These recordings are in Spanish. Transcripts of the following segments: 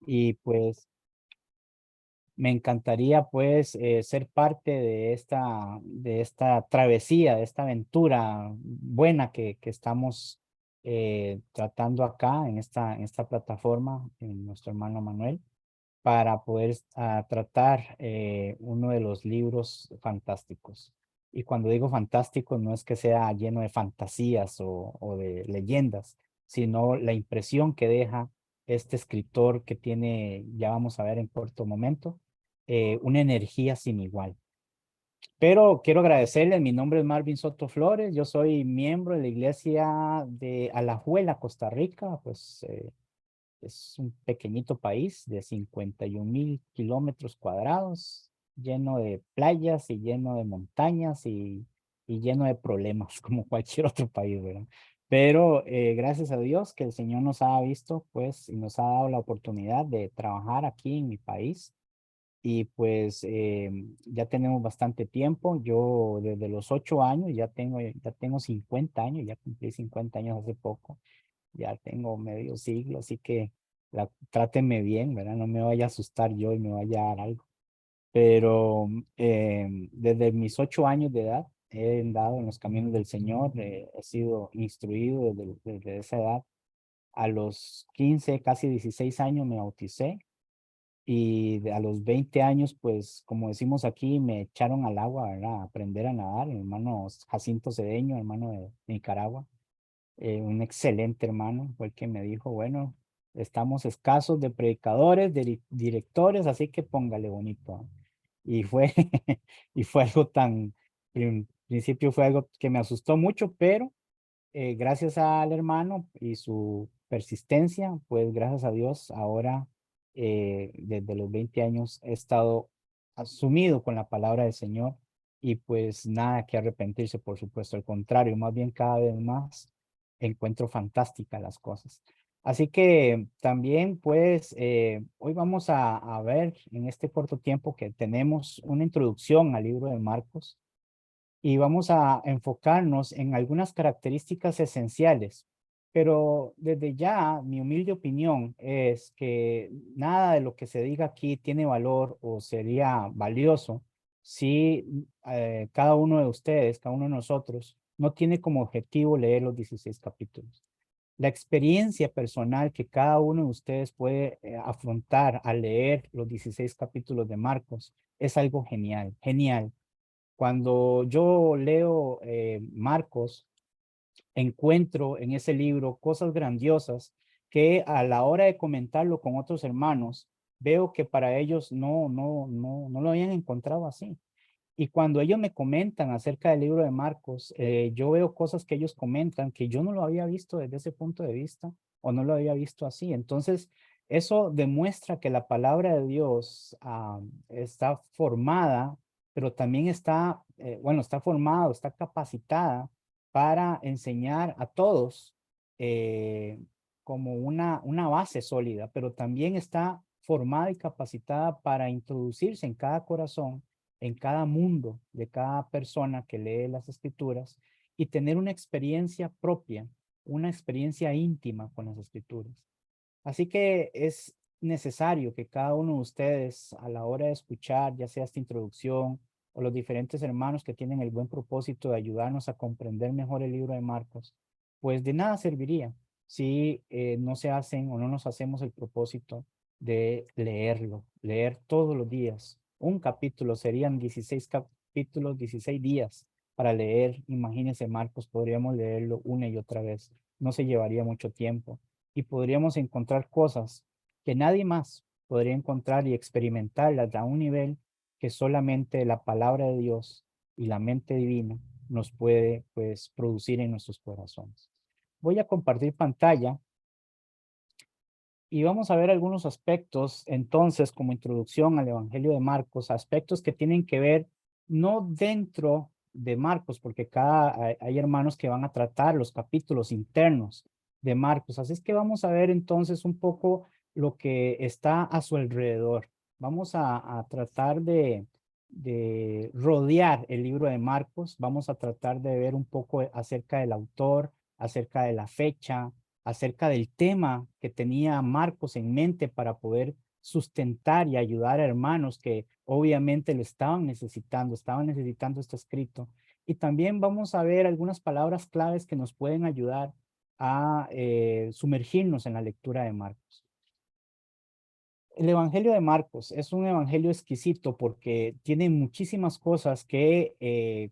y pues me encantaría pues ser parte de esta travesía, de esta aventura buena que estamos tratando acá en esta plataforma, en nuestro hermano Manuel, para poder tratar uno de los libros fantásticos. Y cuando digo fantástico, no es que sea lleno de fantasías o de leyendas, sino la impresión que deja este escritor que tiene, ya vamos a ver en corto momento, una energía sin igual. Pero quiero agradecerles, mi nombre es Marvin Soto Flores, yo soy miembro de la iglesia de Alajuela, Costa Rica, pues es un pequeñito país de 51,000 kilómetros cuadrados, lleno de playas y lleno de montañas y lleno de problemas, como cualquier otro país, ¿verdad? Pero gracias a Dios que el Señor nos ha visto, pues, y nos ha dado la oportunidad de trabajar aquí en mi país. Y pues ya tenemos bastante tiempo. Yo desde los 8 años ya tengo 50 años, ya cumplí 50 años hace poco, ya tengo medio siglo, así que trátenme bien, ¿verdad? No me vaya a asustar yo y me vaya a dar algo. Pero desde mis 8 años de edad he andado en los caminos del Señor, he sido instruido desde esa edad. A los 15 casi 16 años me bauticé y a los 20 años, pues como decimos aquí, me echaron al agua, ¿verdad? A aprender a nadar, mi hermano Jacinto Cedeño, hermano de Nicaragua, un excelente hermano, fue el que me dijo, bueno, estamos escasos de predicadores, de directores, así que póngale bonito. ¿No? Y fue, y fue algo en principio fue algo que me asustó mucho, pero gracias al hermano y su persistencia, pues gracias a Dios, ahora desde los 20 años he estado asumido con la palabra del Señor y pues nada que arrepentirse, por supuesto, al contrario, más bien cada vez más encuentro fantásticas las cosas. Así que también pues hoy vamos a ver en este corto tiempo que tenemos una introducción al libro de Marcos y vamos a enfocarnos en algunas características esenciales. Pero desde ya, mi humilde opinión es que nada de lo que se diga aquí tiene valor o sería valioso si cada uno de ustedes, cada uno de nosotros, no tiene como objetivo leer los 16 capítulos. La experiencia personal que cada uno de ustedes puede afrontar al leer los 16 capítulos de Marcos es algo genial, genial. Cuando yo leo Marcos, encuentro en ese libro cosas grandiosas que a la hora de comentarlo con otros hermanos, veo que para ellos no lo habían encontrado así. Y cuando ellos me comentan acerca del libro de Marcos, yo veo cosas que ellos comentan que yo no lo había visto desde ese punto de vista o no lo había visto así. Entonces, eso demuestra que la palabra de Dios está formada, pero también está, bueno, está formada, está capacitada para enseñar a todos eh, como una base sólida, pero también está formada y capacitada para introducirse en cada corazón, en cada mundo de cada persona que lee las escrituras y tener una experiencia propia, una experiencia íntima con las escrituras. Así que es necesario que cada uno de ustedes a la hora de escuchar, ya sea esta introducción o los diferentes hermanos que tienen el buen propósito de ayudarnos a comprender mejor el libro de Marcos, pues de nada serviría si no se hacen o no nos hacemos el propósito de leerlo, leer todos los días. Un capítulo serían 16 capítulos, 16 días para leer. Imagínense, Marcos, podríamos leerlo una y otra vez. No se llevaría mucho tiempo y podríamos encontrar cosas que nadie más podría encontrar y experimentarlas a un nivel que solamente la palabra de Dios y la mente divina nos puede pues producir en nuestros corazones. Voy a compartir pantalla y vamos a ver algunos aspectos entonces como introducción al Evangelio de Marcos, aspectos que tienen que ver no dentro de Marcos, porque hay hermanos que van a tratar los capítulos internos de Marcos. Así es que vamos a ver entonces un poco lo que está a su alrededor. Vamos a tratar de rodear el libro de Marcos. Vamos a tratar de ver un poco acerca del autor, acerca de la fecha, acerca del tema que tenía Marcos en mente para poder sustentar y ayudar a hermanos que obviamente lo estaban necesitando este escrito. Y también vamos a ver algunas palabras claves que nos pueden ayudar a sumergirnos en la lectura de Marcos. El Evangelio de Marcos es un evangelio exquisito porque tiene muchísimas cosas que,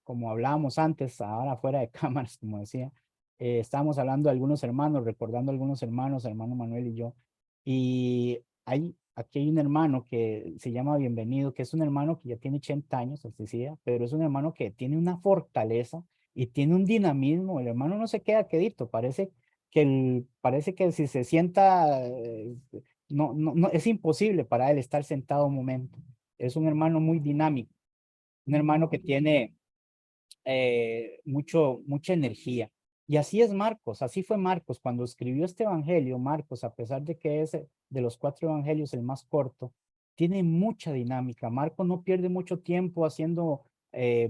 como hablábamos antes, ahora fuera de cámaras, como decía, estábamos hablando de algunos hermanos, recordando a algunos hermanos, hermano Manuel y yo, y aquí hay un hermano que se llama Bienvenido, que es un hermano que ya tiene 80 años, os decía, pero es un hermano que tiene una fortaleza y tiene un dinamismo. El hermano no se queda quedito, parece que si se sienta no, es imposible para él estar sentado un momento. Es un hermano muy dinámico, un hermano que tiene mucha energía. Y así es Marcos, así fue Marcos. Cuando escribió este evangelio, Marcos, a pesar de que es de los 4 evangelios el más corto, tiene mucha dinámica. Marcos no pierde mucho tiempo haciendo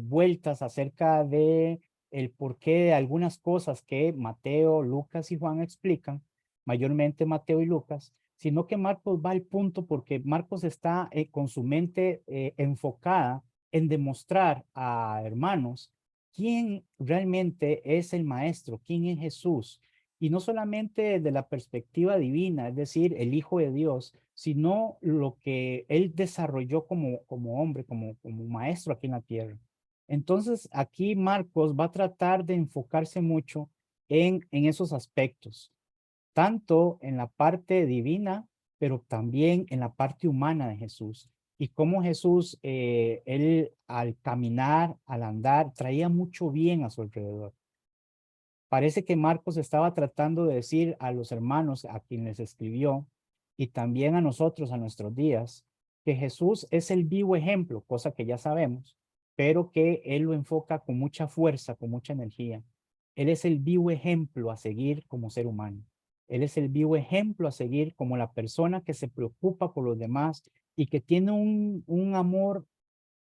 vueltas acerca de el porqué de algunas cosas que Mateo, Lucas y Juan explican, mayormente Mateo y Lucas, sino que Marcos va al punto porque Marcos está con su mente enfocada en demostrar a hermanos quién realmente es el maestro, quién es Jesús. Y no solamente de la perspectiva divina, es decir, el Hijo de Dios, sino lo que él desarrolló como hombre, como maestro aquí en la tierra. Entonces, aquí Marcos va a tratar de enfocarse mucho en esos aspectos, tanto en la parte divina, pero también en la parte humana de Jesús. Y cómo Jesús, él al caminar, al andar, traía mucho bien a su alrededor. Parece que Marcos estaba tratando de decir a los hermanos a quienes escribió y también a nosotros, a nuestros días, que Jesús es el vivo ejemplo, cosa que ya sabemos, pero que Él lo enfoca con mucha fuerza, con mucha energía. Él es el vivo ejemplo a seguir como ser humano. Él es el vivo ejemplo a seguir como la persona que se preocupa por los demás y que tiene un amor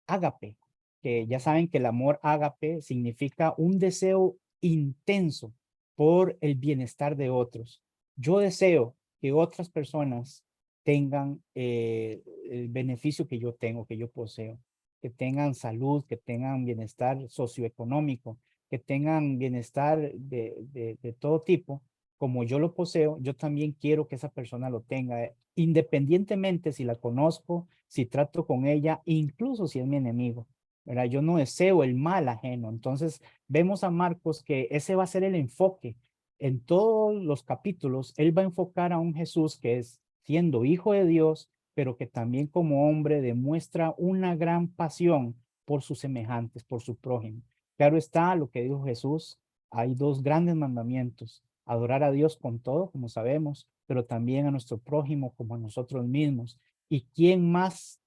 ágape, que ya saben que el amor ágape significa un deseo intenso por el bienestar de otros. Yo deseo que otras personas tengan el beneficio que yo tengo, que yo poseo, que tengan salud, que tengan bienestar socioeconómico, que tengan bienestar de todo tipo, como yo lo poseo, yo también quiero que esa persona lo tenga, independientemente si la conozco, si trato con ella, incluso si es mi enemigo, ¿verdad? Yo no deseo el mal ajeno. Entonces, vemos a Marcos que ese va a ser el enfoque. En todos los capítulos, él va a enfocar a un Jesús que es siendo hijo de Dios, pero que también como hombre demuestra una gran pasión por sus semejantes, por su prójimo. Claro está lo que dijo Jesús, hay dos grandes mandamientos: adorar a Dios con todo, como sabemos, pero también a nuestro prójimo como a nosotros mismos. ¿Y quién más,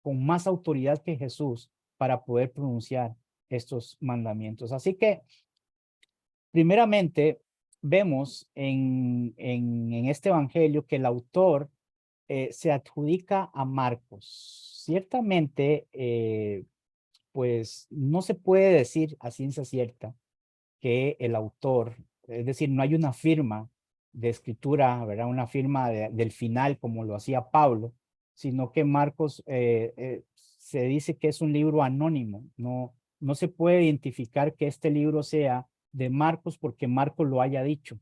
con más autoridad que Jesús para poder pronunciar estos mandamientos? Así que, primeramente, vemos en este evangelio que el autor se adjudica a Marcos. Ciertamente, pues no se puede decir a ciencia cierta que el autor, es decir, no hay una firma de escritura, ¿verdad? Una firma del final como lo hacía Pablo, sino que Marcos se dice que es un libro anónimo. No se puede identificar que este libro sea de Marcos porque Marcos lo haya dicho,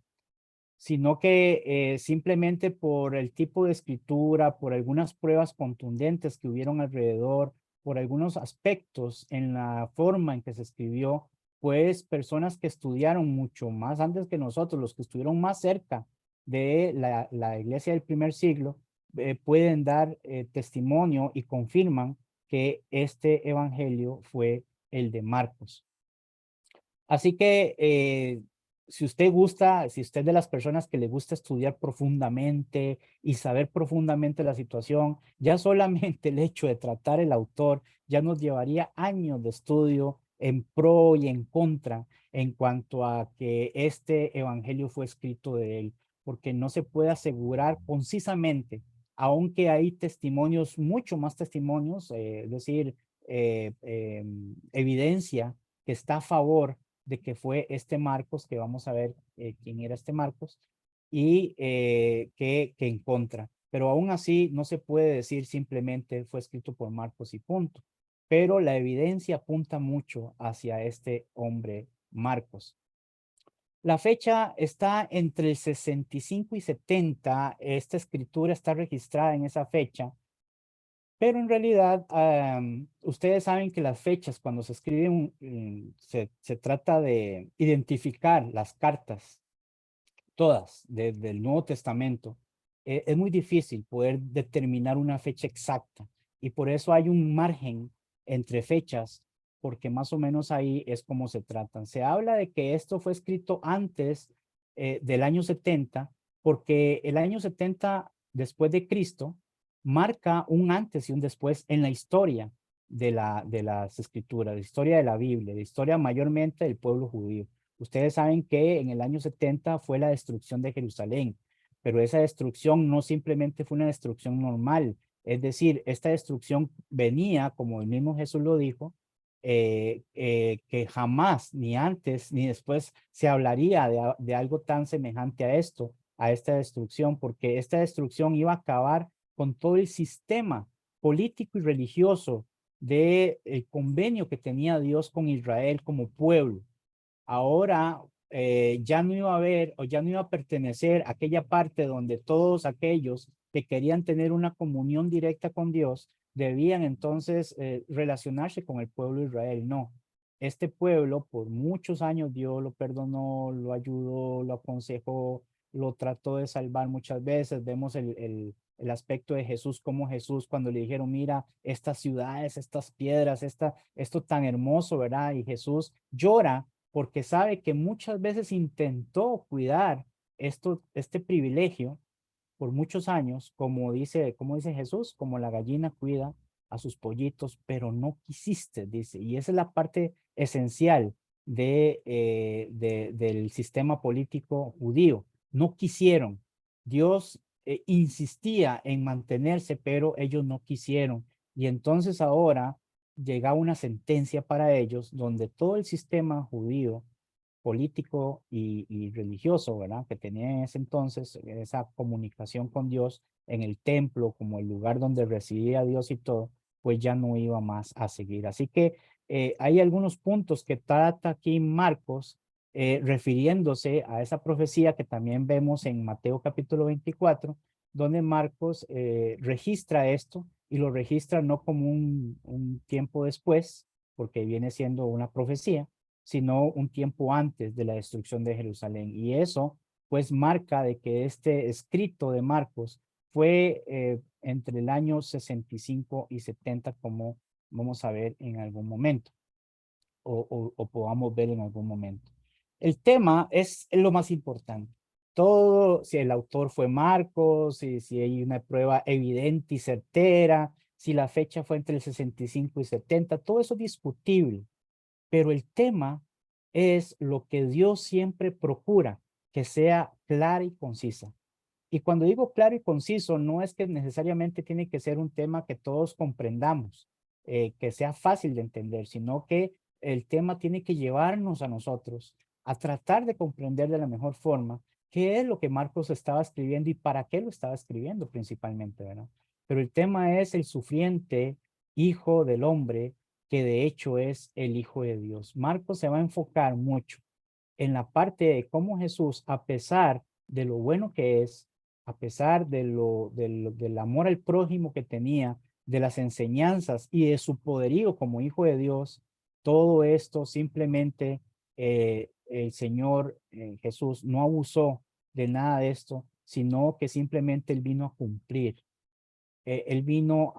sino que simplemente por el tipo de escritura, por algunas pruebas contundentes que hubieron alrededor, por algunos aspectos en la forma en que se escribió, pues personas que estudiaron mucho más antes que nosotros, los que estuvieron más cerca de la iglesia del primer siglo, pueden dar testimonio y confirman que este evangelio fue el de Marcos. Así que si usted gusta, si usted es de las personas que le gusta estudiar profundamente y saber profundamente la situación, ya solamente el hecho de tratar el autor ya nos llevaría años de estudio en pro y en contra en cuanto a que este evangelio fue escrito de él, porque no se puede asegurar concisamente, aunque hay testimonios, mucho más testimonios, es decir, evidencia que está a favor de que fue este Marcos, que vamos a ver quién era este Marcos, y que en contra. Pero aún así no se puede decir simplemente fue escrito por Marcos y punto. Pero la evidencia apunta mucho hacia este hombre Marcos. La fecha está entre el 65 y 70. Esta escritura está registrada en esa fecha, pero en realidad ustedes saben que las fechas cuando se escriben, se trata de identificar las cartas todas del Nuevo Testamento. Es muy difícil poder determinar una fecha exacta y por eso hay un margen entre fechas, porque más o menos ahí es como se tratan. Se habla de que esto fue escrito antes del año 70, porque el año 70 después de Cristo marca un antes y un después en la historia de las escrituras, la historia de la Biblia, la historia mayormente del pueblo judío. Ustedes saben que en el año 70 fue la destrucción de Jerusalén, pero esa destrucción no simplemente fue una destrucción normal, es decir, esta destrucción venía, como el mismo Jesús lo dijo, que jamás, ni antes ni después, se hablaría de algo tan semejante a esto, a esta destrucción, porque esta destrucción iba a acabar con todo el sistema político y religioso del convenio que tenía Dios con Israel como pueblo. Ahora ya no iba a haber o ya no iba a pertenecer a aquella parte donde todos aquellos que querían tener una comunión directa con Dios debían entonces relacionarse con el pueblo de Israel. No, este pueblo por muchos años Dios lo perdonó, lo ayudó, lo aconsejó, lo trató de salvar muchas veces. Vemos el aspecto de Jesús, como Jesús cuando le dijeron, mira, estas ciudades, estas piedras, esto tan hermoso, ¿verdad? Y Jesús llora porque sabe que muchas veces intentó cuidar este privilegio por muchos años, como dice Jesús, como la gallina cuida a sus pollitos, pero no quisiste, dice. Y esa es la parte esencial del sistema político judío. No quisieron. Dios insistía en mantenerse, pero ellos no quisieron. Y entonces ahora llega una sentencia para ellos donde todo el sistema judío político y religioso, ¿verdad? Que tenía en ese entonces esa comunicación con Dios en el templo como el lugar donde residía Dios y todo, pues ya no iba más a seguir. Así que hay algunos puntos que trata aquí Marcos refiriéndose a esa profecía que también vemos en Mateo capítulo 24, donde Marcos registra esto y lo registra no como un tiempo después, porque viene siendo una profecía, sino un tiempo antes de la destrucción de Jerusalén. Y eso pues marca de que este escrito de Marcos fue entre el año 65 y 70, como vamos a ver en algún momento, o podamos ver en algún momento. El tema es lo más importante. Todo, si el autor fue Marcos, si hay una prueba evidente y certera, si la fecha fue entre el 65 y 70, todo eso es discutible. Pero el tema es lo que Dios siempre procura, que sea clara y concisa. Y cuando digo claro y conciso, no es que necesariamente tiene que ser un tema que todos comprendamos, que sea fácil de entender, sino que el tema tiene que llevarnos a nosotros a tratar de comprender de la mejor forma qué es lo que Marcos estaba escribiendo y para qué lo estaba escribiendo principalmente, ¿verdad? Pero el tema es el sufriente hijo del hombre, que de hecho es el Hijo de Dios. Marcos se va a enfocar mucho en la parte de cómo Jesús, a pesar de lo bueno que es, a pesar del amor al prójimo que tenía, de las enseñanzas y de su poderío como Hijo de Dios, todo esto simplemente el Señor Jesús no abusó de nada de esto, sino que simplemente Él vino a cumplir. Él vino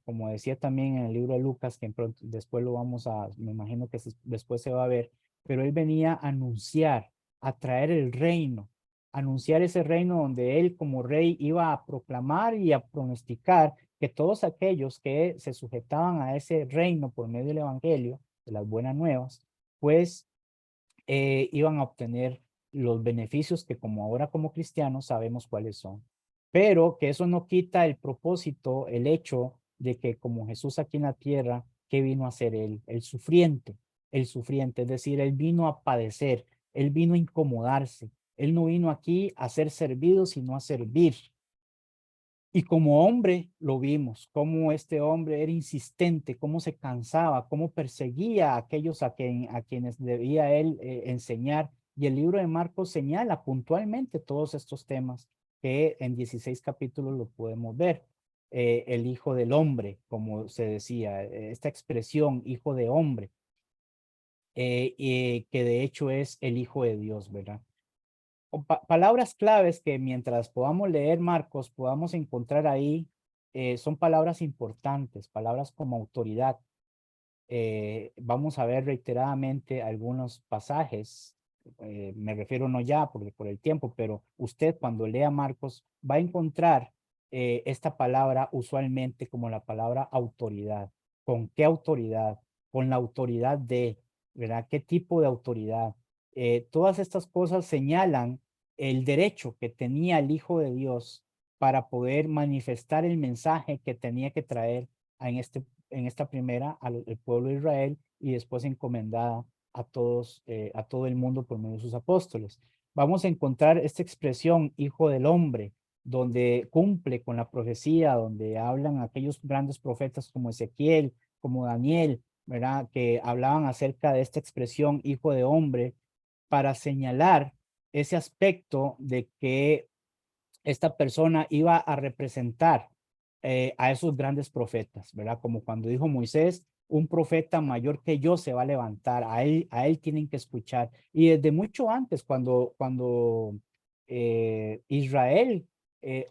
como decía también en el libro de Lucas, que después lo vamos me imagino que después se va a ver, pero él venía a anunciar, a traer el reino, anunciar ese reino donde él como rey iba a proclamar y a pronosticar que todos aquellos que se sujetaban a ese reino por medio del evangelio, de las buenas nuevas, pues iban a obtener los beneficios que como ahora como cristianos sabemos cuáles son. Pero que eso no quita el propósito, el hecho de que como Jesús aquí en la tierra, ¿qué vino a hacer él? El sufriente. el sufriente, es decir, Él vino a padecer, Él vino a incomodarse, Él no vino aquí a ser servido, sino a servir. Y como hombre lo vimos, cómo este hombre era insistente, cómo se cansaba, cómo perseguía a aquellos a quienes debía él enseñar. Y el libro de Marcos señala puntualmente todos estos temas que en 16 capítulos lo podemos ver. El hijo del hombre, como se decía, esta expresión, hijo de hombre, que de hecho es el hijo de Dios, ¿verdad? Palabras claves que mientras podamos leer Marcos, podamos encontrar ahí, son palabras importantes, palabras como autoridad. Vamos a ver reiteradamente algunos pasajes, me refiero no ya por el tiempo, pero usted cuando lea Marcos va a encontrar esta palabra usualmente como la palabra autoridad. ¿Con qué autoridad? Con la autoridad de, ¿verdad? ¿Qué tipo de autoridad? Todas estas cosas señalan el derecho que tenía el Hijo de Dios para poder manifestar el mensaje que tenía que traer en esta primera al pueblo de Israel y después encomendada a todos, a todo el mundo por medio de sus apóstoles. Vamos a encontrar esta expresión, hijo del hombre, donde cumple con la profecía, donde hablan aquellos grandes profetas como Ezequiel, como Daniel, ¿verdad? Que hablaban acerca de esta expresión, hijo de hombre, para señalar ese aspecto de que esta persona iba a representar a esos grandes profetas, ¿verdad? Como cuando dijo Moisés, un profeta mayor que yo se va a levantar, a él tienen que escuchar. Y desde mucho antes, cuando Israel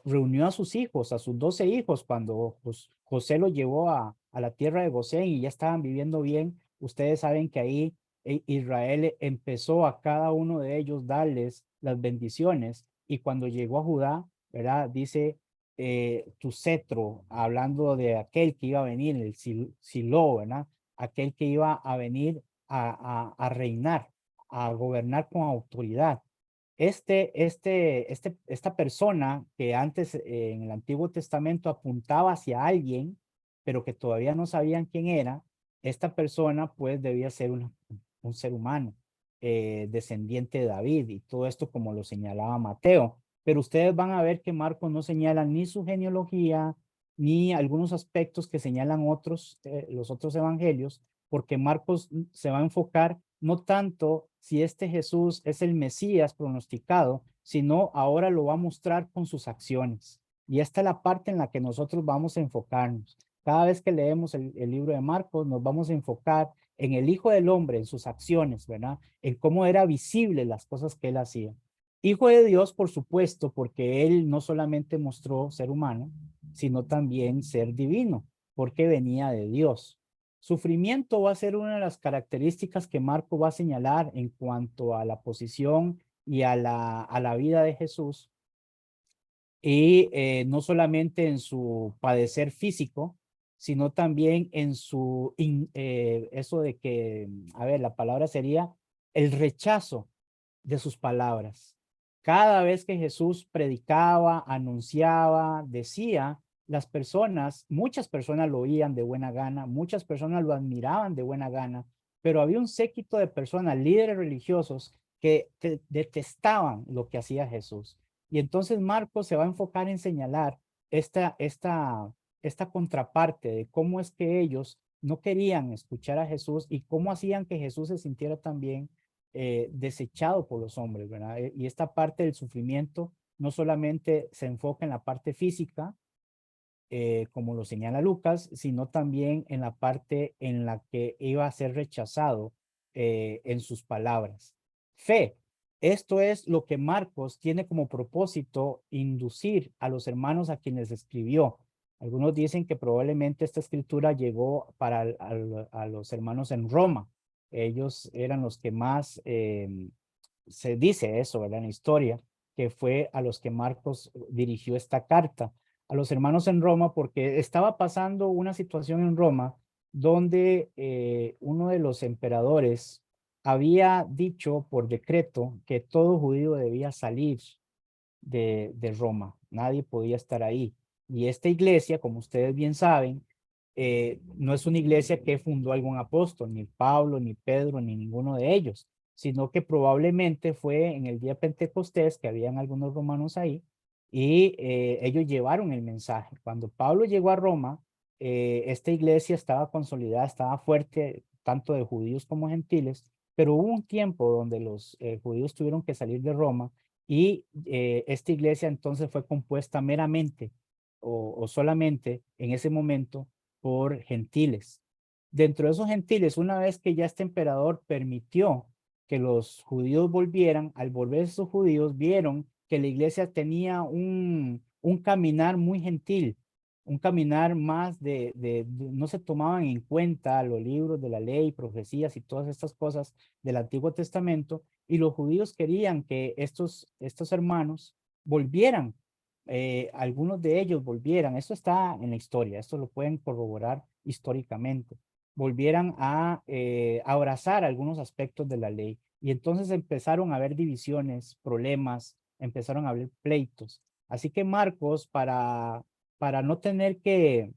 reunió a sus hijos, a sus 12 hijos, cuando José lo llevó a la tierra de Gosén y ya estaban viviendo bien, ustedes saben que ahí Israel empezó a cada uno de ellos darles las bendiciones y cuando llegó a Judá, ¿verdad? Dice, tu cetro, hablando de aquel que iba a venir, el Silo, ¿verdad? Aquel que iba a venir a reinar, a gobernar con autoridad. Esta persona que antes en el Antiguo Testamento apuntaba hacia alguien, pero que todavía no sabían quién era, esta persona pues debía ser un ser humano, descendiente de David y todo esto como lo señalaba Mateo. Pero ustedes van a ver que Marcos no señala ni su genealogía, ni algunos aspectos que señalan los otros evangelios, porque Marcos se va a enfocar no tanto si este Jesús es el Mesías pronosticado, sino ahora lo va a mostrar con sus acciones. Y esta es la parte en la que nosotros vamos a enfocarnos. Cada vez que leemos el libro de Marcos, nos vamos a enfocar en el Hijo del Hombre, en sus acciones, ¿verdad? En cómo era visible las cosas que él hacía. Hijo de Dios, por supuesto, porque él no solamente mostró ser humano, sino también ser divino, porque venía de Dios. Sufrimiento va a ser una de las características que Marco va a señalar en cuanto a la posición y a la vida de Jesús. Y no solamente en su padecer físico, sino también en eso de que, a ver, la palabra sería el rechazo de sus palabras. Cada vez que Jesús predicaba, anunciaba, decía, las personas, muchas personas lo oían de buena gana, muchas personas lo admiraban de buena gana, pero había un séquito de personas, líderes religiosos, que detestaban lo que hacía Jesús. Y entonces Marcos se va a enfocar en señalar esta contraparte de cómo es que ellos no querían escuchar a Jesús y cómo hacían que Jesús se sintiera también desechado por los hombres, ¿verdad? Y esta parte del sufrimiento no solamente se enfoca en la parte física, como lo señala Lucas, sino también en la parte en la que iba a ser rechazado en sus palabras. Fe. Esto es lo que Marcos tiene como propósito inducir a los hermanos a quienes escribió. Algunos dicen que probablemente esta escritura llegó a los hermanos en Roma. Ellos eran los que más, se dice eso, ¿verdad? En la historia, que fue a los que Marcos dirigió esta carta a los hermanos en Roma porque estaba pasando una situación en Roma donde uno de los emperadores había dicho por decreto que todo judío debía salir de Roma, nadie podía estar ahí. Y esta iglesia, como ustedes bien saben, no es una iglesia que fundó algún apóstol, ni Pablo, ni Pedro, ni ninguno de ellos, sino que probablemente fue en el día Pentecostés que habían algunos romanos ahí y ellos llevaron el mensaje. Cuando Pablo llegó a Roma, esta iglesia estaba consolidada, estaba fuerte, tanto de judíos como gentiles, pero hubo un tiempo donde los judíos tuvieron que salir de Roma y esta iglesia entonces fue compuesta meramente o solamente en ese momento por gentiles. Dentro de esos gentiles, una vez que ya este emperador permitió que los judíos volvieran, al volver esos judíos vieron que la iglesia tenía un caminar muy gentil, un caminar más no se tomaban en cuenta los libros de la ley, profecías y todas estas cosas del Antiguo Testamento, y los judíos querían que estos hermanos volvieran, algunos de ellos volvieran, esto está en la historia, esto lo pueden corroborar históricamente, volvieran a abrazar algunos aspectos de la ley. Y entonces empezaron a haber divisiones, problemas, empezaron a haber pleitos. Así que Marcos, para no tener que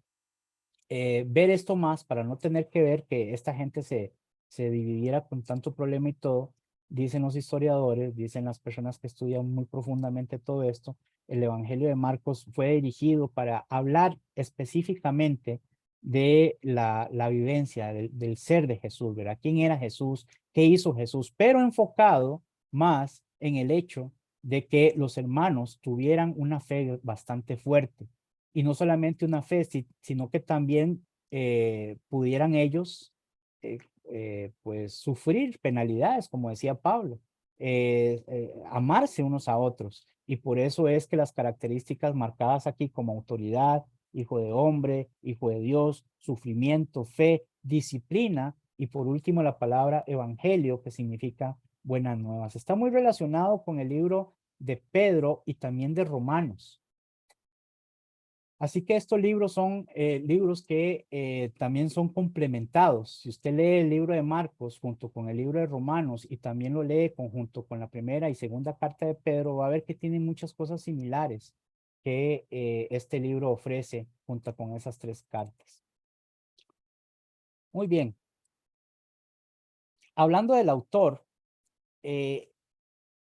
ver esto más, para no tener que ver que esta gente se dividiera con tanto problema y todo, dicen los historiadores, dicen las personas que estudian muy profundamente todo esto, el Evangelio de Marcos fue dirigido para hablar específicamente de la vivencia del ser de Jesús, ¿verdad? ¿Quién era Jesús? ¿Qué hizo Jesús? Pero enfocado más en el hecho de que los hermanos tuvieran una fe bastante fuerte y no solamente una fe, sino que también pudieran ellos eh, pues sufrir penalidades, como decía Pablo, amarse unos a otros. Y por eso es que las características marcadas aquí como autoridad, hijo de hombre, hijo de Dios, sufrimiento, fe, disciplina y por último la palabra evangelio, que significa buenas nuevas. Está muy relacionado con el libro de Pedro y también de Romanos. Así que estos libros son libros que también son complementados. Si usted lee el libro de Marcos junto con el libro de Romanos y también lo lee conjunto con la primera y segunda carta de Pedro, va a ver que tienen muchas cosas similares que este libro ofrece junto con esas tres cartas. Muy bien. Hablando del autor, eh,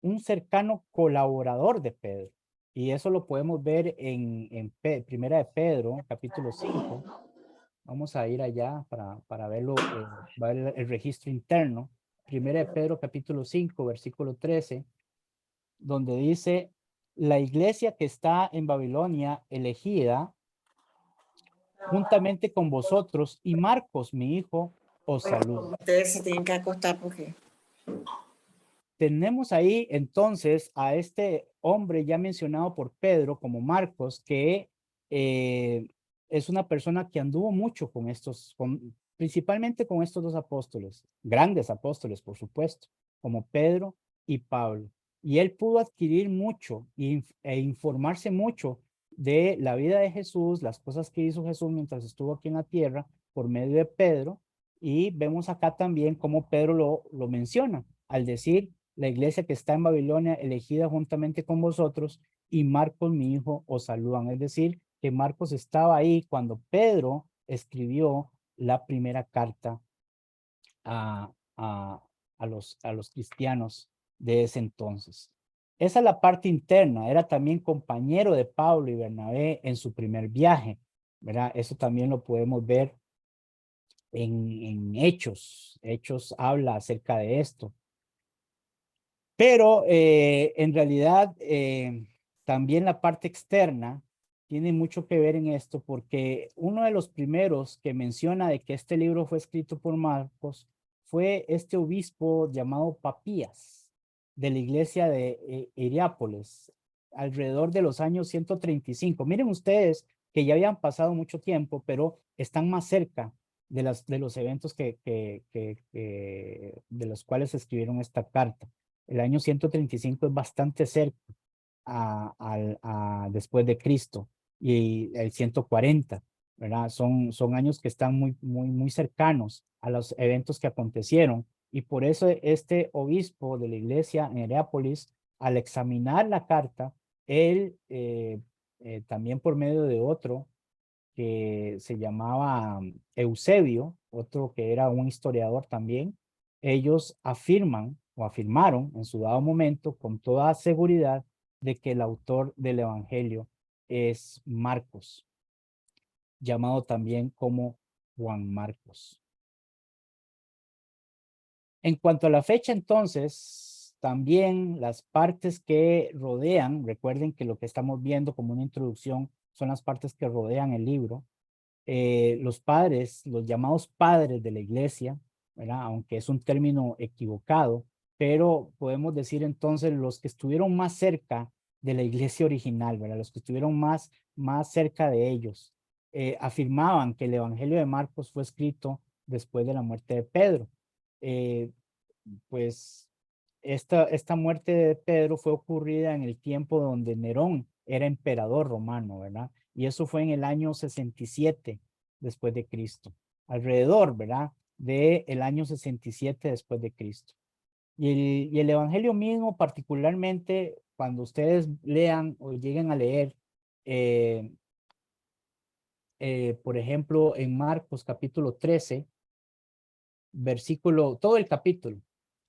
un cercano colaborador de Pedro, y eso lo podemos ver en Primera de Pedro, capítulo 5. Vamos a ir allá para verlo, va a ver el registro interno. Primera de Pedro capítulo 5, versículo 13, donde dice, la iglesia que está en Babilonia elegida juntamente con vosotros y Marcos, mi hijo, os saluda. Ustedes se tienen que acostar porque... Tenemos ahí entonces a este hombre ya mencionado por Pedro como Marcos, que es una persona que anduvo mucho con principalmente con estos dos apóstoles, grandes apóstoles, por supuesto, como Pedro y Pablo. Y él pudo adquirir mucho e informarse mucho de la vida de Jesús, las cosas que hizo Jesús mientras estuvo aquí en la tierra por medio de Pedro. Y vemos acá también cómo Pedro lo menciona al decir, la iglesia que está en Babilonia, elegida juntamente con vosotros, y Marcos, mi hijo, os saludan. Es decir, que Marcos estaba ahí cuando Pedro escribió la primera carta a, a, a los cristianos de ese entonces. Esa es la parte interna. Era también compañero de Pablo y Bernabé en su primer viaje, ¿verdad? Eso también lo podemos ver en Hechos. Hechos habla acerca de esto. Pero en realidad también la parte externa tiene mucho que ver en esto porque uno de los primeros que menciona de que este libro fue escrito por Marcos fue este obispo llamado Papías de la iglesia de Hierápolis alrededor de los años 135. Miren ustedes que ya habían pasado mucho tiempo, pero están más cerca de los eventos de los cuales escribieron esta carta. El año 135 es bastante cerca después de Cristo y el 140, ¿verdad? Son años que están muy cercanos a los eventos que acontecieron y por eso este obispo de la iglesia en Hierápolis, al examinar la carta, él también por medio de otro que se llamaba Eusebio, otro que era un historiador también, ellos afirman o afirmaron en su dado momento con toda seguridad de que el autor del Evangelio es Marcos, llamado también como Juan Marcos. En cuanto a la fecha, entonces, también las partes que rodean, recuerden que lo que estamos viendo como una introducción son las partes que rodean el libro. Los padres, los llamados padres de la iglesia, ¿verdad? Aunque es un término equivocado, pero podemos decir entonces los que estuvieron más cerca de la iglesia original, ¿verdad? Los que estuvieron más cerca de ellos, afirmaban que el Evangelio de Marcos fue escrito después de la muerte de Pedro. Eh, pues esta muerte de Pedro fue ocurrida en el tiempo donde Nerón era emperador romano, ¿verdad? Y eso fue en el año 67 después de Cristo, alrededor, ¿verdad? De el año 67 después de Cristo. Y el Evangelio mismo, particularmente, cuando ustedes lean o lleguen a leer, eh, por ejemplo, en Marcos capítulo 13, versículo, todo el capítulo,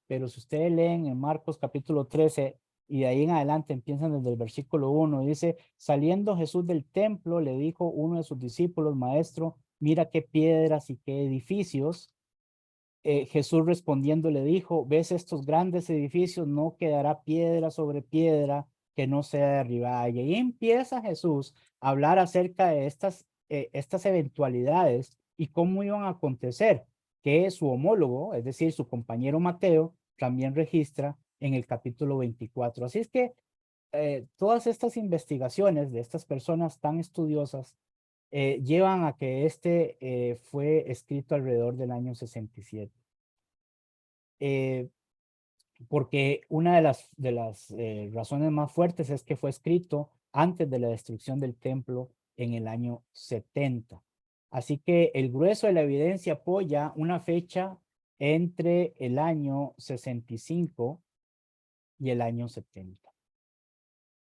pero si ustedes leen en Marcos capítulo 13 y de ahí en adelante empiezan desde el versículo 1, dice, saliendo Jesús del templo, le dijo uno de sus discípulos, maestro, mira qué piedras y qué edificios. Jesús respondiendo le dijo, ves estos grandes edificios, no quedará piedra sobre piedra que no sea derribada. Y ahí empieza Jesús a hablar acerca de estas eventualidades y cómo iban a acontecer, que su homólogo, es decir, su compañero Mateo, también registra en el capítulo 24. Así es que todas estas investigaciones de estas personas tan estudiosas llevan a que fue escrito alrededor del año 67. Porque una de las razones más fuertes es que fue escrito antes de la destrucción del templo en el año 70. Así que el grueso de la evidencia apoya una fecha entre el año 65 y el año 70.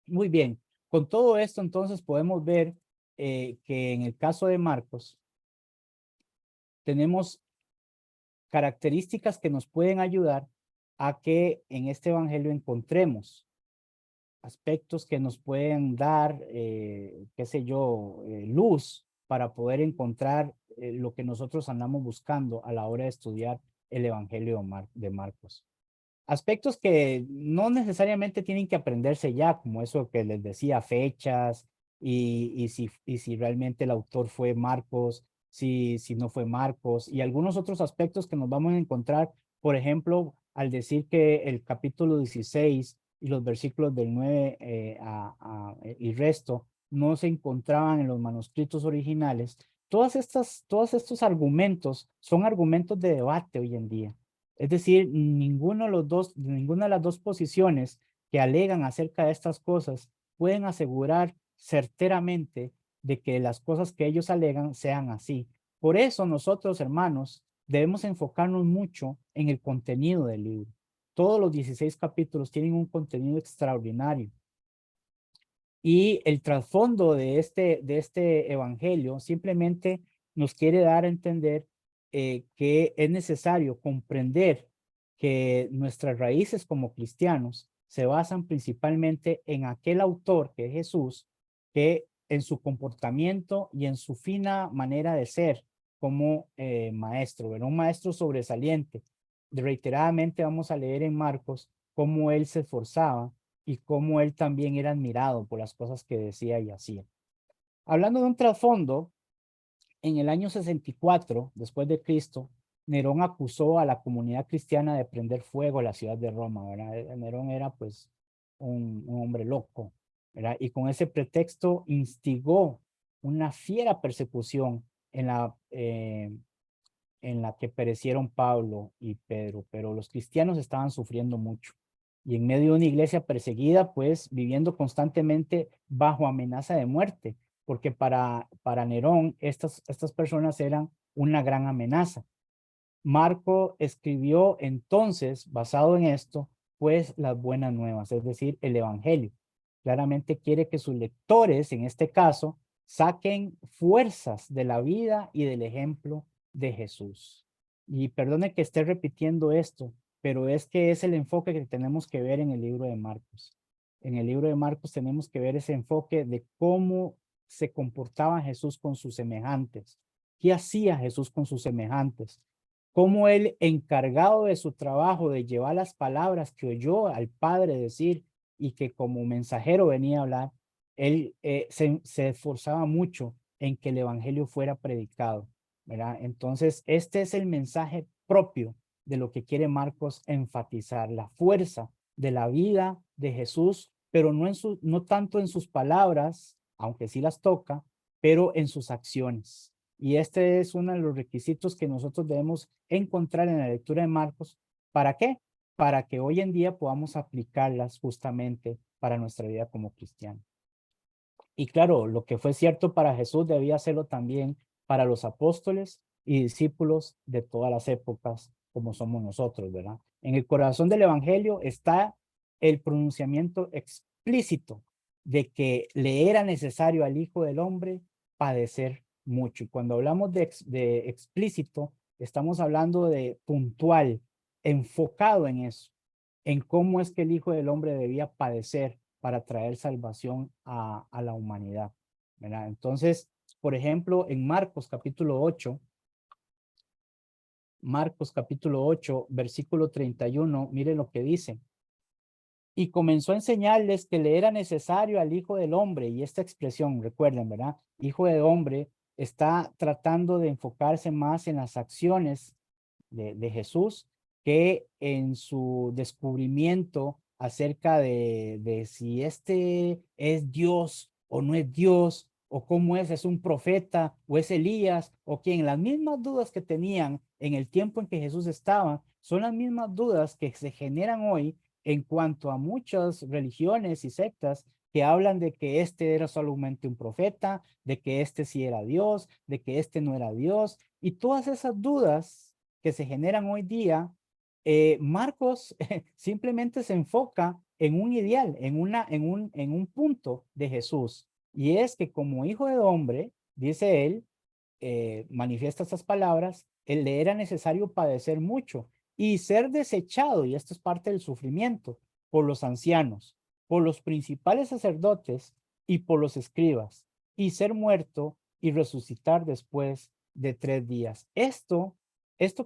Muy bien, con todo esto entonces podemos ver que en el caso de Marcos tenemos características que nos pueden ayudar a que en este evangelio encontremos aspectos que nos pueden dar, qué sé yo, luz para poder encontrar lo que nosotros andamos buscando a la hora de estudiar el evangelio de Marcos. Aspectos que no necesariamente tienen que aprenderse ya, como eso que les decía, fechas y si realmente el autor fue Marcos, si no fue Marcos, y algunos otros aspectos que nos vamos a encontrar, por ejemplo, al decir que el capítulo 16 y los versículos del 9 y resto no se encontraban en los manuscritos originales. Todos estos argumentos son argumentos de debate hoy en día. Es decir, ninguna de las dos posiciones que alegan acerca de estas cosas pueden asegurar certeramente de que las cosas que ellos alegan sean así. Por eso nosotros, hermanos, debemos enfocarnos mucho en el contenido del libro. Todos los 16 capítulos tienen un contenido extraordinario. Y el trasfondo de este evangelio simplemente nos quiere dar a entender que es necesario comprender que nuestras raíces como cristianos se basan principalmente en aquel autor que es Jesús, que en su comportamiento y en su fina manera de ser como maestro, ¿verdad? Un maestro sobresaliente. Reiteradamente vamos a leer en Marcos cómo él se esforzaba y cómo él también era admirado por las cosas que decía y hacía. Hablando de un trasfondo, en el año 64 después de Cristo, Nerón acusó a la comunidad cristiana de prender fuego a la ciudad de Roma, ¿verdad? Nerón era pues un hombre loco, ¿verdad? Y con ese pretexto instigó una fiera persecución en la que perecieron Pablo y Pedro, pero los cristianos estaban sufriendo mucho. Y en medio de una iglesia perseguida, pues viviendo constantemente bajo amenaza de muerte, porque para Nerón estas personas eran una gran amenaza. Marco escribió entonces, basado en esto, pues las buenas nuevas, es decir, el Evangelio. Claramente quiere que sus lectores, en este caso, saquen fuerzas de la vida y del ejemplo de Jesús. Y perdone que esté repitiendo esto, pero es que es el enfoque que tenemos que ver en el libro de Marcos. En el libro de Marcos tenemos que ver ese enfoque de cómo se comportaba Jesús con sus semejantes. ¿Qué hacía Jesús con sus semejantes? Cómo él, encargado de su trabajo de llevar las palabras que oyó al Padre decir y que como mensajero venía a hablar, él se esforzaba mucho en que el evangelio fuera predicado, ¿verdad? Entonces, este es el mensaje propio de lo que quiere Marcos enfatizar, la fuerza de la vida de Jesús, pero no tanto en sus palabras, aunque sí las toca, pero en sus acciones. Y este es uno de los requisitos que nosotros debemos encontrar en la lectura de Marcos. ¿Para qué? Para que hoy en día podamos aplicarlas justamente para nuestra vida como cristianos. Y claro, lo que fue cierto para Jesús debía hacerlo también para los apóstoles y discípulos de todas las épocas, como somos nosotros, ¿verdad? En el corazón del Evangelio está el pronunciamiento explícito de que le era necesario al Hijo del Hombre padecer mucho. Y cuando hablamos de explícito, estamos hablando de puntual, enfocado en eso, en cómo es que el Hijo del Hombre debía padecer para traer salvación a la humanidad, ¿verdad? Entonces, por ejemplo, en Marcos capítulo 8, versículo 31, mire lo que dice. Y comenzó a enseñarles que le era necesario al Hijo del Hombre, y esta expresión, recuerden, ¿verdad? Hijo del Hombre está tratando de enfocarse más en las acciones de Jesús que en su descubrimiento acerca de si este es Dios o no es Dios, o cómo es un profeta, o es Elías, o quién. Las mismas dudas que tenían en el tiempo en que Jesús estaba, son las mismas dudas que se generan hoy en cuanto a muchas religiones y sectas que hablan de que este era solamente un profeta, de que este sí era Dios, de que este no era Dios, y todas esas dudas que se generan hoy día, Marcos simplemente se enfoca en un ideal, en un punto de Jesús, y es que como hijo de hombre, dice él, manifiesta estas palabras, él le era necesario padecer mucho y ser desechado, y esto es parte del sufrimiento, por los ancianos, por los principales sacerdotes y por los escribas, y ser muerto y resucitar después de 3 días. Esto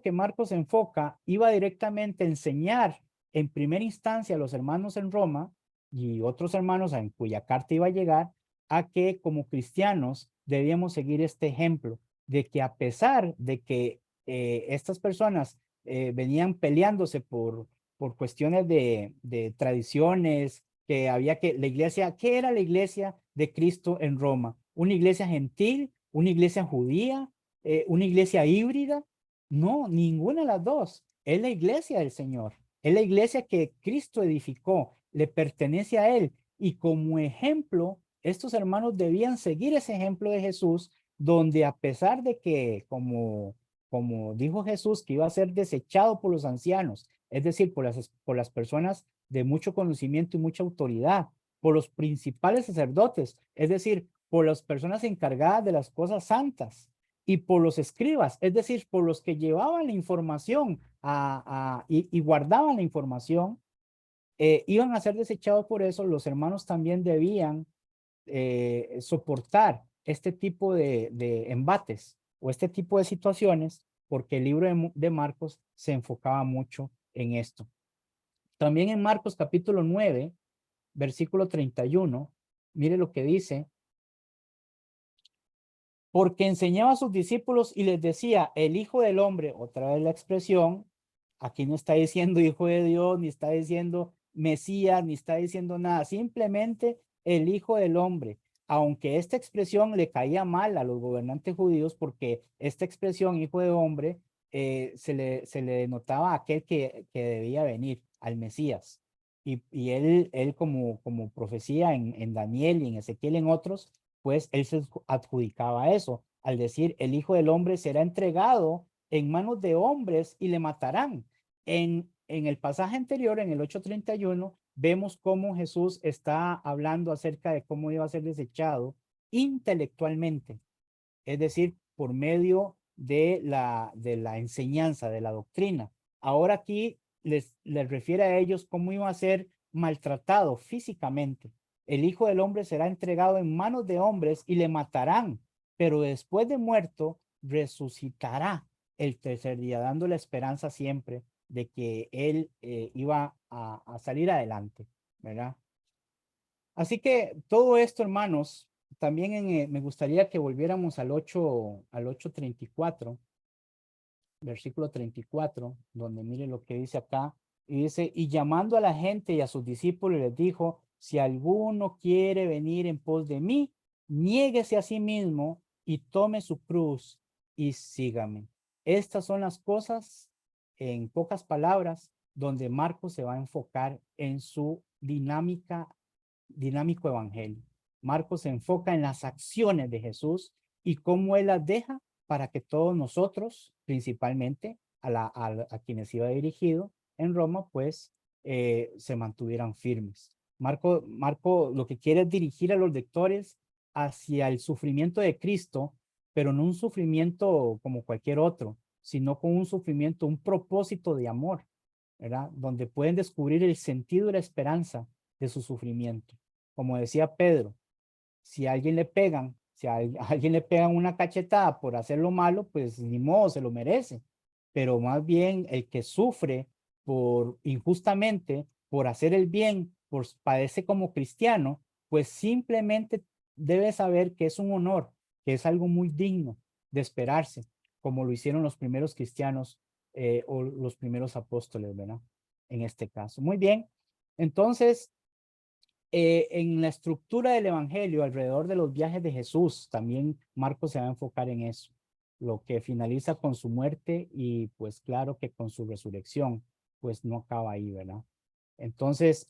que Marcos enfoca iba directamente a enseñar en primera instancia a los hermanos en Roma y otros hermanos en cuya carta iba a llegar, a que como cristianos debíamos seguir este ejemplo de que a pesar de que estas personas venían peleándose por cuestiones de tradiciones, que había que, la iglesia, ¿qué era la iglesia de Cristo en Roma? ¿Una iglesia gentil? ¿Una iglesia judía? ¿Una iglesia híbrida? No, ninguna de las dos. Es la iglesia del Señor. Es la iglesia que Cristo edificó, le pertenece a Él. Y como ejemplo, estos hermanos debían seguir ese ejemplo de Jesús, donde a pesar de que, como dijo Jesús, que iba a ser desechado por los ancianos, es decir, por las personas de mucho conocimiento y mucha autoridad, por los principales sacerdotes, es decir, por las personas encargadas de las cosas santas, y por los escribas, es decir, por los que llevaban la información y guardaban la información, iban a ser desechados por eso. Los hermanos también debían soportar este tipo de embates o este tipo de situaciones, porque el libro de Marcos se enfocaba mucho en esto. También en Marcos capítulo 9, versículo 31, mire lo que dice: porque enseñaba a sus discípulos y les decía, el Hijo del Hombre, otra vez la expresión, aquí no está diciendo Hijo de Dios, ni está diciendo Mesías, ni está diciendo nada, simplemente el Hijo del Hombre, aunque esta expresión le caía mal a los gobernantes judíos, porque esta expresión Hijo de Hombre se le denotaba a aquel que debía venir, al Mesías. Y él como profecía en Daniel y en Ezequiel y en otros, pues él se adjudicaba eso, al decir, el Hijo del Hombre será entregado en manos de hombres y le matarán. En el pasaje anterior, en el 8:31, vemos cómo Jesús está hablando acerca de cómo iba a ser desechado intelectualmente, es decir, por medio de la enseñanza, de la doctrina. Ahora aquí les refiere a ellos cómo iba a ser maltratado físicamente. El Hijo del Hombre será entregado en manos de hombres y le matarán, pero después de muerto resucitará el tercer día, dando la esperanza siempre de que él iba a salir adelante, ¿verdad? Así que todo esto, hermanos, también me gustaría que volviéramos al 8:34, versículo 34, donde mire lo que dice acá. Y dice, y llamando a la gente y a sus discípulos les dijo, si alguno quiere venir en pos de mí, niéguese a sí mismo y tome su cruz y sígame. Estas son las cosas, en pocas palabras, donde Marcos se va a enfocar en su dinámico evangelio. Marcos se enfoca en las acciones de Jesús y cómo él las deja para que todos nosotros, principalmente a quienes iba dirigido en Roma, pues se mantuvieran firmes. Marco lo que quiere es dirigir a los lectores hacia el sufrimiento de Cristo, pero no un sufrimiento como cualquier otro, sino con un sufrimiento, un propósito de amor, ¿verdad? Donde pueden descubrir el sentido y la esperanza de su sufrimiento. Como decía Pedro, si a alguien le pegan, si a alguien le pegan una cachetada por hacer lo malo, pues ni modo, se lo merece. Pero más bien el que sufre por injustamente, por hacer el bien, por padece como cristiano, pues simplemente debe saber que es un honor, que es algo muy digno de esperarse, como lo hicieron los primeros cristianos o los primeros apóstoles, ¿verdad? En este caso. Muy bien. Entonces, en la estructura del Evangelio, alrededor de los viajes de Jesús, también Marcos se va a enfocar en eso, lo que finaliza con su muerte y pues claro que con su resurrección, pues no acaba ahí, ¿verdad? Entonces,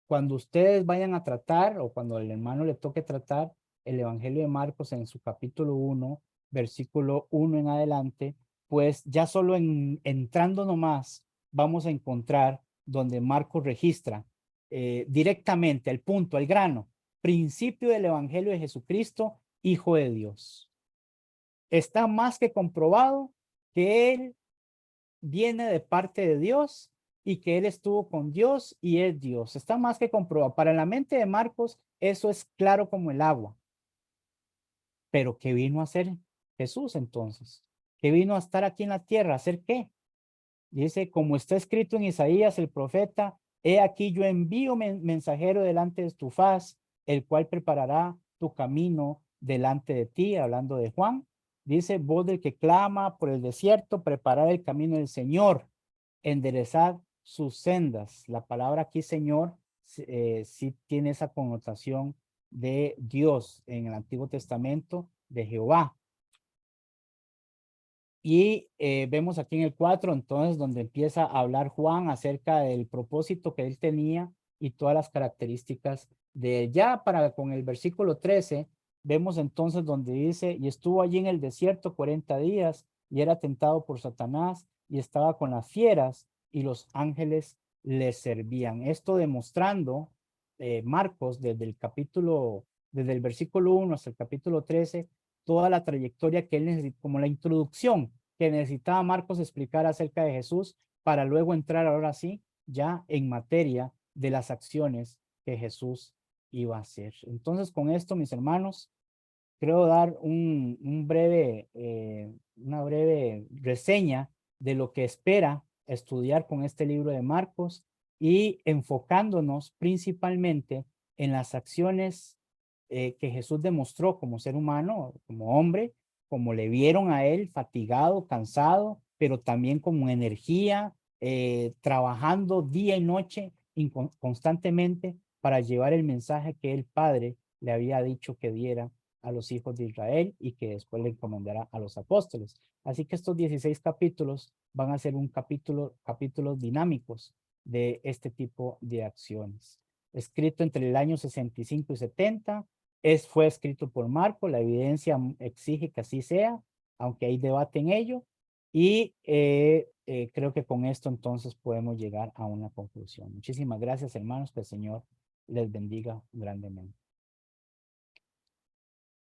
cuando ustedes vayan a tratar o cuando el hermano le toque tratar el Evangelio de Marcos en su capítulo 1, versículo 1 en adelante, pues ya solo entrando nomás vamos a encontrar donde Marcos registra directamente al punto, al grano, principio del Evangelio de Jesucristo, Hijo de Dios. Está más que comprobado que Él viene de parte de Dios y que Él estuvo con Dios y es Dios. Está más que comprobado. Para la mente de Marcos, eso es claro como el agua. Pero ¿qué vino a hacer Jesús entonces? ¿Qué vino a estar aquí en la tierra? ¿A hacer qué? Dice, como está escrito en Isaías el profeta, he aquí yo envío mensajero delante de tu faz, el cual preparará tu camino delante de ti, hablando de Juan. Dice, voz del que clama por el desierto, preparad el camino del Señor, enderezad sus sendas. La palabra aquí, Señor, sí tiene esa connotación de Dios en el Antiguo Testamento, de Jehová. Y vemos aquí en el 4, entonces, donde empieza a hablar Juan acerca del propósito que él tenía y todas las características de él. Ya para con el versículo 13, vemos entonces donde dice, y estuvo allí en el desierto 40 días y era tentado por Satanás y estaba con las fieras y los ángeles le servían. Esto demostrando, Marcos, desde el versículo 1 hasta el capítulo 13, toda la trayectoria que él necesitó, como la introducción que necesitaba Marcos explicar acerca de Jesús para luego entrar ahora sí ya en materia de las acciones que Jesús iba a hacer. Entonces, con esto, mis hermanos, creo dar una breve reseña de lo que espera estudiar con este libro de Marcos y enfocándonos principalmente en las acciones que Jesús demostró como ser humano, como hombre, como le vieron a él fatigado, cansado, pero también como energía, trabajando día y noche constantemente para llevar el mensaje que el Padre le había dicho que diera a los hijos de Israel y que después le encomendará a los apóstoles. Así que estos 16 capítulos van a ser capítulos dinámicos de este tipo de acciones. Escrito entre el año 65 y 70, fue escrito por Marco, la evidencia exige que así sea, aunque hay debate en ello, y creo que con esto entonces podemos llegar a una conclusión. Muchísimas gracias, hermanos, que el Señor les bendiga grandemente.